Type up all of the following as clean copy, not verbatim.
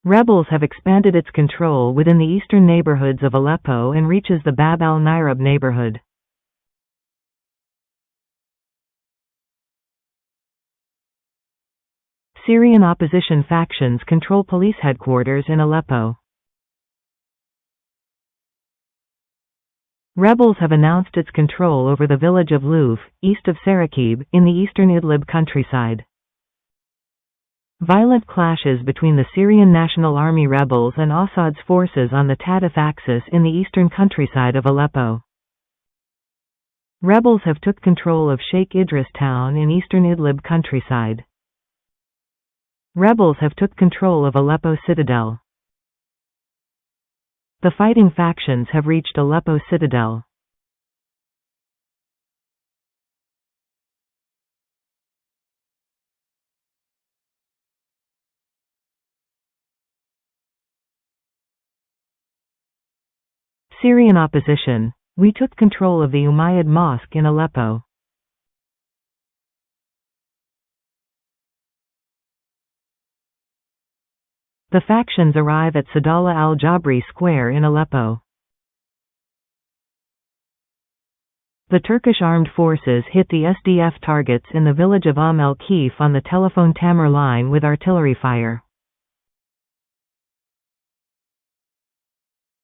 Rebels have expanded its control within the eastern neighborhoods of Aleppo and reaches the Bab al-Nirab neighborhood. Syrian opposition factions control police headquarters in Aleppo. Rebels have announced its control over the village of Louf, east of Sarakib, in the eastern Idlib countryside. Violent clashes between the Syrian National Army rebels and Assad's forces on the Tadif axis in the eastern countryside of Aleppo. Rebels have took control of Sheikh Idris town in eastern Idlib countryside. Rebels have took control of Aleppo citadel. The fighting factions have reached Aleppo citadel. Syrian opposition. We took control of the Umayyad Mosque in Aleppo. The factions arrive at Sadala al-Jabri Square in Aleppo. The Turkish armed forces hit the SDF targets in the village of el-Kif on the telephone Tamar line with artillery fire.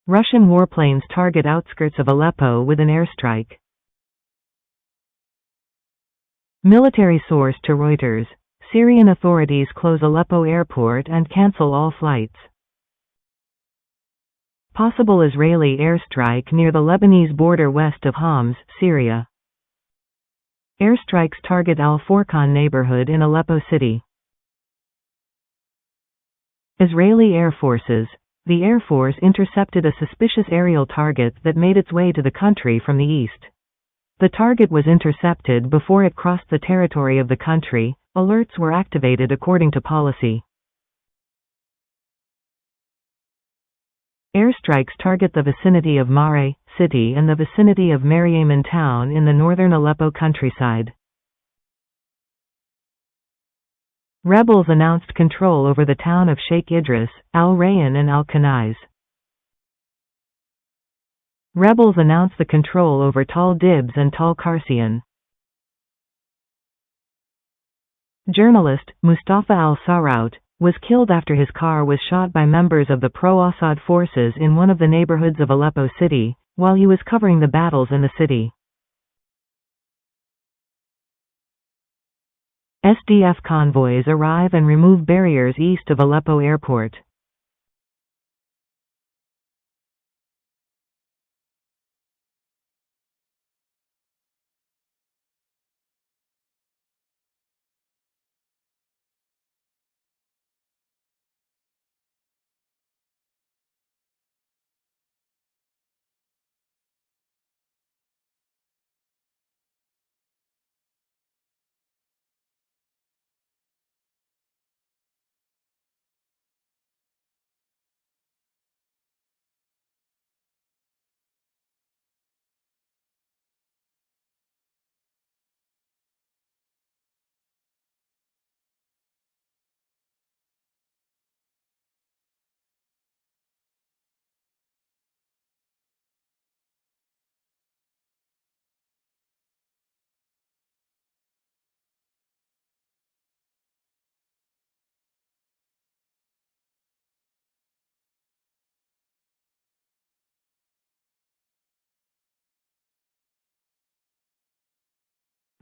Russian warplanes target outskirts of Aleppo with an airstrike. Military source to Reuters. Syrian authorities close Aleppo airport and cancel all flights. Possible Israeli airstrike near the Lebanese border west of Homs, Syria. Airstrikes target Al-Furqan neighborhood in Aleppo city. Israeli Air Forces. The Air Force intercepted a suspicious aerial target that made its way to the country from the east. The target was intercepted before it crossed the territory of the country. Alerts were activated according to policy. Airstrikes target the vicinity of Mare city and the vicinity of Meryemon town in the northern Aleppo countryside. Rebels announced control over the town of Sheikh Idris, Al-Rayyan and Al-Kanais. Rebels announced the control over Tal Dibs and Tal Karsian. Journalist, Mustafa al-Saraut, was killed after his car was shot by members of the pro-Assad forces in one of the neighborhoods of Aleppo city, while he was covering the battles in the city. SDF convoys arrive and remove barriers east of Aleppo airport.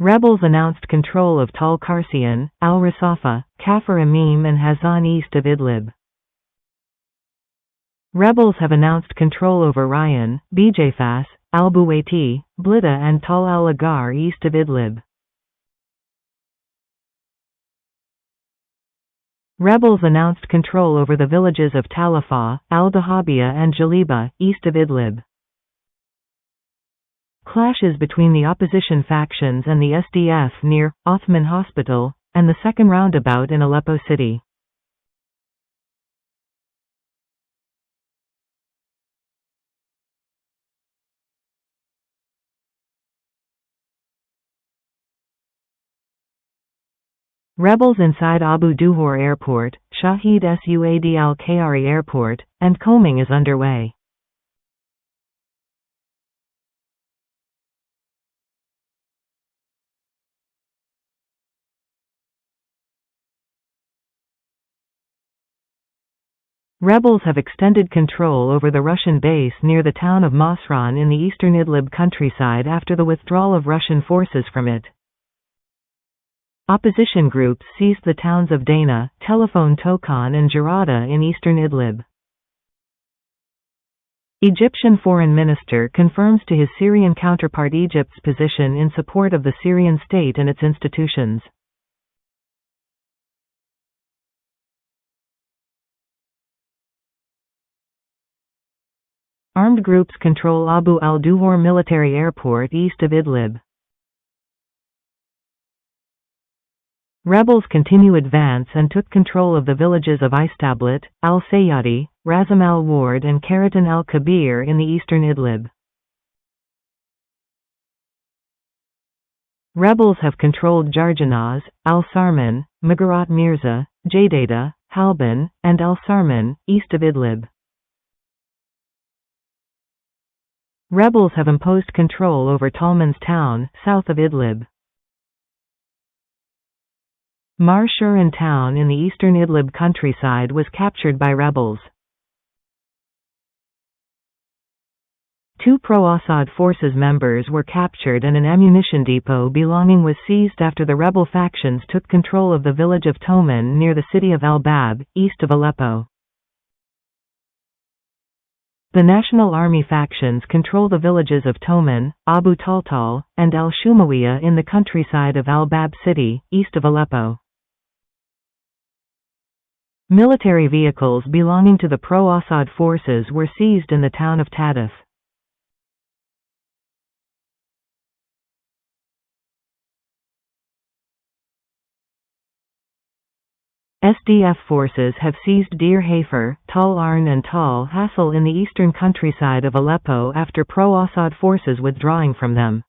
Rebels announced control of Tal Karsian, Al-Rasafa, Kafr Amim and Hazan east of Idlib. Rebels have announced control over Rayyan, Bijafas, Al-Buwaiti, Blida and Tal al-Agar east of Idlib. Rebels announced control over the villages of Talafah, Al-Dahabiyah and Jaliba, east of Idlib. Clashes between the opposition factions and the SDF near Othman Hospital, and the second roundabout in Aleppo city. Rebels inside Abu Duhur airport, Shahid Suad al-Khayari Airport, and combing is underway. Rebels have extended control over the Russian base near the town of Masran in the eastern Idlib countryside after the withdrawal of Russian forces from it. Opposition groups seized the towns of Dana, Telephone Tokan and Jarada in eastern Idlib. Egyptian Foreign Minister confirms to his Syrian counterpart Egypt's position in support of the Syrian state and its institutions. Armed groups control Abu al-Duhur military airport east of Idlib. Rebels continue advance and took control of the villages of Istablet, al-Sayyadi, Razam al-Ward and Karatin al-Kabir in the eastern Idlib. Rebels have controlled Jarjanaz, al-Sarman, Magarat Mirza, Jadada, Halban, and al-Sarman, east of Idlib. Rebels have imposed control over Talman's town, south of Idlib. Mar Shuran town in the eastern Idlib countryside was captured by rebels. 2 pro-Assad forces members were captured and an ammunition depot belonging was seized after the rebel factions took control of the village of Toman near the city of Al-Bab, east of Aleppo. The National Army factions control the villages of Toman, Abu Taltal, and Al-Shumawiya in the countryside of Al-Bab city, east of Aleppo. Military vehicles belonging to the pro-Assad forces were seized in the town of Tadif. SDF forces have seized Deir Hafer, Tal Arn and Tal Hassel in the eastern countryside of Aleppo after pro-Assad forces withdrawing from them.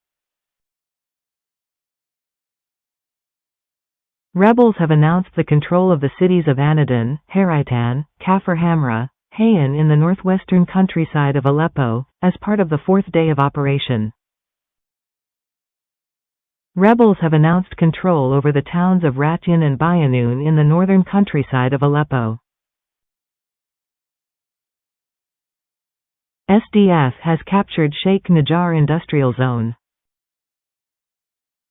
Rebels have announced the control of the cities of Anadin, Haraitan, Kafr Hamra, Hayan in the northwestern countryside of Aleppo, as part of the 4th day of operation. Rebels have announced control over the towns of Ratyan and Bayanoun in the northern countryside of Aleppo. SDF has captured Sheikh Najjar Industrial Zone.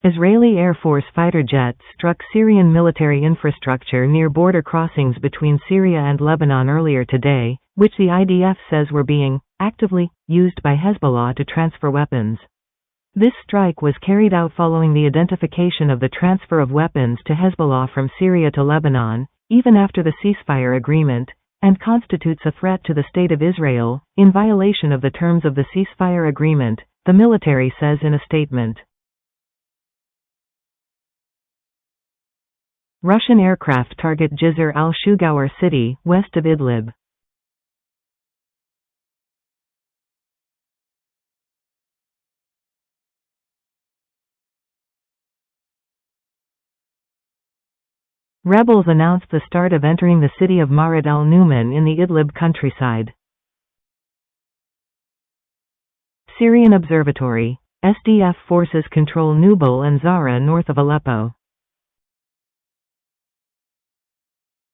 Israeli Air Force fighter jets struck Syrian military infrastructure near border crossings between Syria and Lebanon earlier today, which the IDF says were being actively used by Hezbollah to transfer weapons. This strike was carried out following the identification of the transfer of weapons to Hezbollah from Syria to Lebanon, even after the ceasefire agreement, and constitutes a threat to the State of Israel, in violation of the terms of the ceasefire agreement, the military says in a statement. Russian aircraft target Jizr al-Shugaur city, west of Idlib. Rebels announced the start of entering the city of Marad al-Numan in the Idlib countryside. Syrian Observatory. SDF forces control Nubal and Zara north of Aleppo.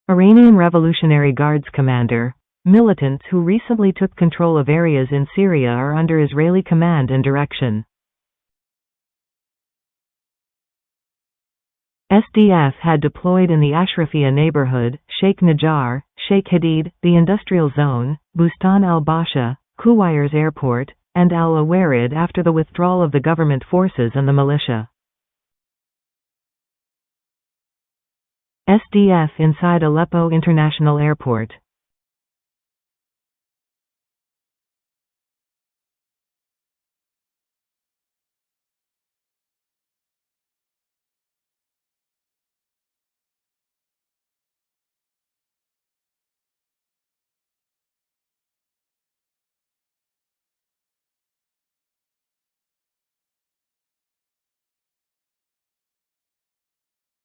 Iranian Revolutionary Guards commander. Militants who recently took control of areas in Syria are under Israeli command and direction. SDF had deployed in the Ashrafia neighborhood, Sheikh Najjar, Sheikh Hadid, the Industrial Zone, Bustan al-Basha, Kuwairs Airport, and al-Awarid after the withdrawal of the government forces and the militia. SDF inside Aleppo International Airport.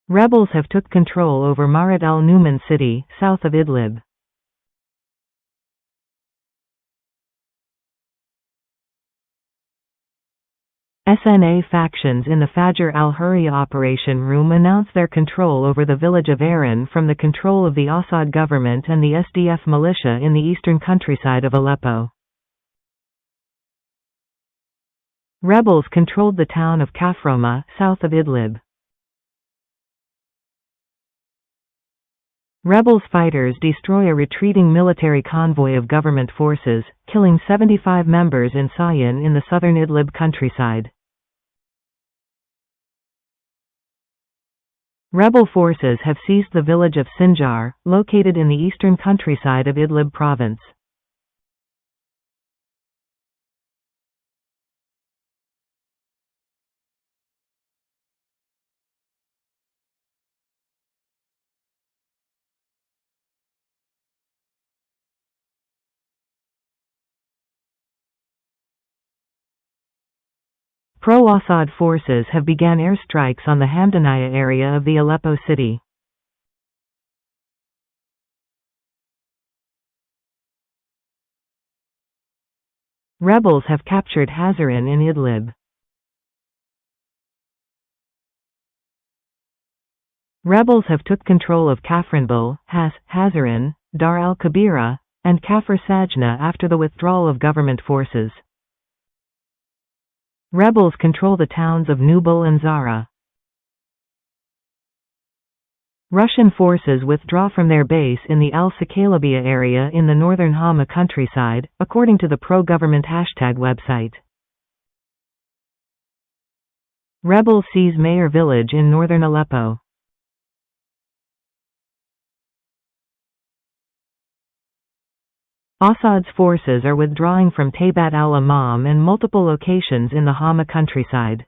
Rebels have took control over Marat al-Numan city, south of Idlib. SNA factions in the Fajr al-Hurriya operation room announce their control over the village of Aran from the control of the Assad government and the SDF militia in the eastern countryside of Aleppo. Rebels controlled the town of Kafroma, south of Idlib. Rebels fighters destroy a retreating military convoy of government forces, killing 75 members in Sayan in the southern Idlib countryside. Rebel forces have seized the village of Sinjar, located in the eastern countryside of Idlib province. Pro-Assad forces have begun airstrikes on the Hamdaniya area of the Aleppo city. Rebels have captured Hazarin in Idlib. Rebels have took control of Kafranbul, Hazarin, Dar al-Kabira, and Kafr Sajna after the withdrawal of government forces. Rebels control the towns of Nubul and Zara. Russian forces withdraw from their base in the Al-Sakalabiya area in the northern Hama countryside, according to the pro-government hashtag website. Rebels seize Mayor village in northern Aleppo. Assad's forces are withdrawing from Taybat al-Imam and multiple locations in the Hama countryside.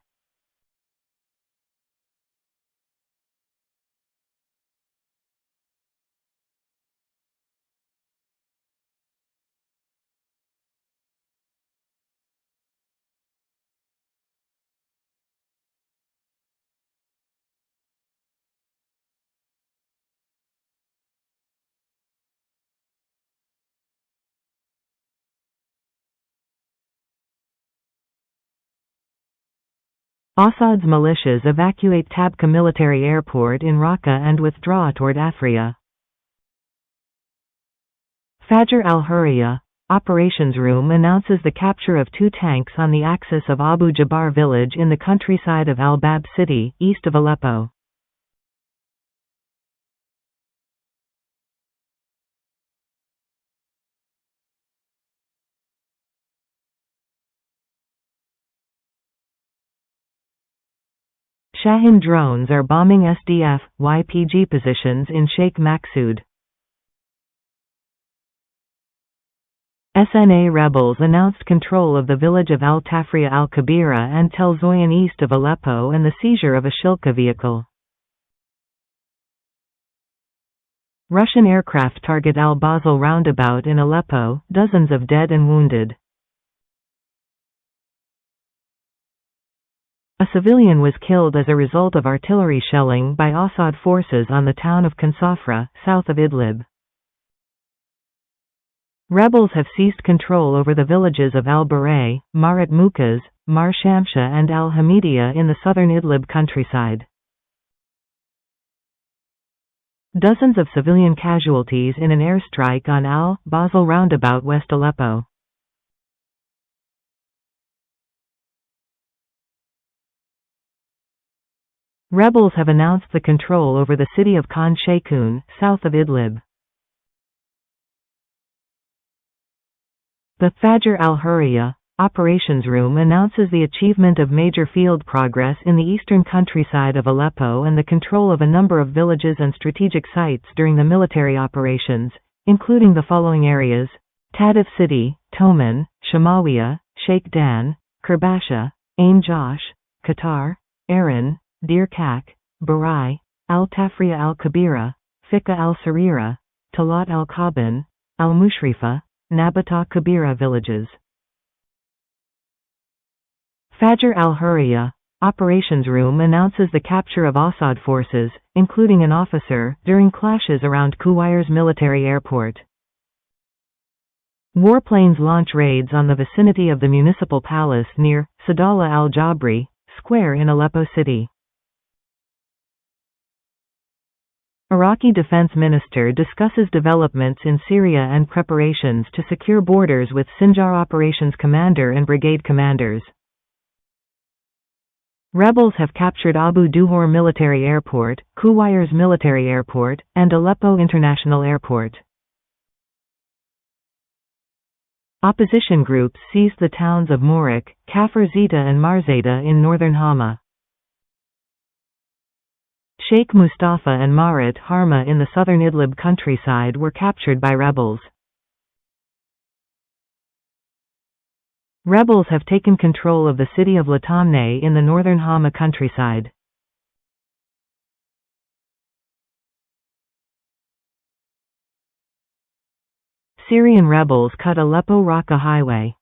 Assad's militias evacuate Tabqa military airport in Raqqa and withdraw toward Afriya. Fajr al-Hurriya operations room announces the capture of 2 tanks on the axis of Abu Jabbar village in the countryside of Al-Bab city, east of Aleppo. Shahin drones are bombing SDF, YPG positions in Sheikh Maksud. SNA rebels announced control of the village of Al-Tafriya al-Kabira and Tel Zoyan east of Aleppo and the seizure of a Shilka vehicle. Russian aircraft target al-Basel roundabout in Aleppo, dozens of dead and wounded. A civilian was killed as a result of artillery shelling by Assad forces on the town of Kansafra, south of Idlib. Rebels have seized control over the villages of Al-Baray, Marat Mukaz, Mar Shamsha and Al-Hamidiya in the southern Idlib countryside. Dozens of civilian casualties in an airstrike on Al-Basel roundabout west Aleppo. Rebels have announced the control over the city of Khan Sheikhoun, south of Idlib. The Fajr al-Hurriya operations room announces the achievement of major field progress in the eastern countryside of Aleppo and the control of a number of villages and strategic sites during the military operations, including the following areas: Tadif City, Toman, Shamawiya, Sheikh Dan, Kerbasha, Ain Josh, Qatar, Aran, Dir Kak, Barai, Al-Tafriya al-Kabira, Fika al-Sarira, Talat al-Kaban, al-Mushrifa, Nabata Kabira villages. Fajr al-Hurriya Operations Room announces the capture of Assad forces, including an officer, during clashes around Kuwair's military airport. Warplanes launch raids on the vicinity of the municipal palace near Sadala al-Jabri Square in Aleppo city. Iraqi Defense Minister discusses developments in Syria and preparations to secure borders with Sinjar Operations Commander and brigade commanders. Rebels have captured Abu Duhur Military Airport, Kuwair's military airport, and Aleppo International Airport. Opposition groups seized the towns of Morik, Kafr Zita and Marzada in northern Hama. Sheikh Mustafa and Marat Harma in the southern Idlib countryside were captured by rebels. Rebels have taken control of the city of Latamne in the northern Hama countryside. Syrian rebels cut Aleppo-Raqqa highway.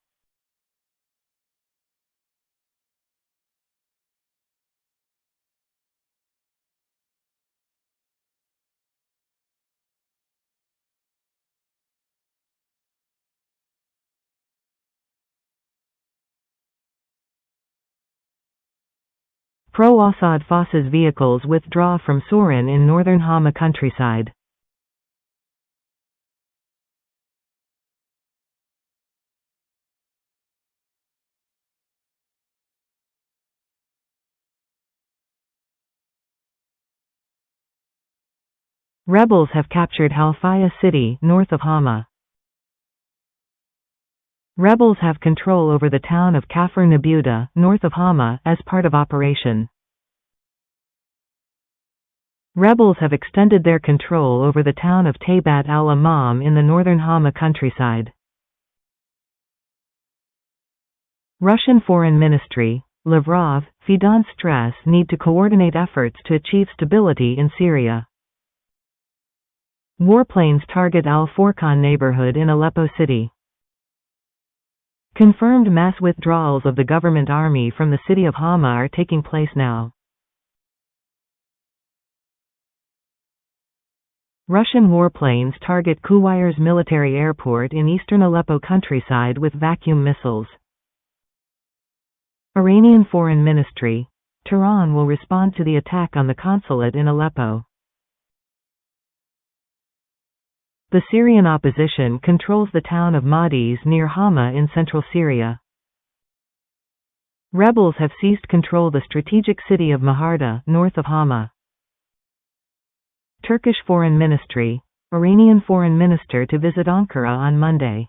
Pro-Assad forces vehicles withdraw from Sorin in northern Hama countryside. Rebels have captured Halfaya city, north of Hama. Rebels have control over the town of Kafr Nabuda, north of Hama, as part of Operation. Rebels have extended their control over the town of Taybat al-Imam in the northern Hama countryside. Russian Foreign Ministry, Lavrov, Fidan stress need to coordinate efforts to achieve stability in Syria. Warplanes target Al-Furqan neighborhood in Aleppo city. Confirmed mass withdrawals of the government army from the city of Hama are taking place now. Russian warplanes target Kuwair's military airport in eastern Aleppo countryside with vacuum missiles. Iranian Foreign Ministry, Tehran will respond to the attack on the consulate in Aleppo. The Syrian opposition controls the town of Madiz near Hama in central Syria. Rebels have seized control the strategic city of Maharda, north of Hama. Turkish Foreign Ministry, Iranian Foreign Minister to visit Ankara on Monday.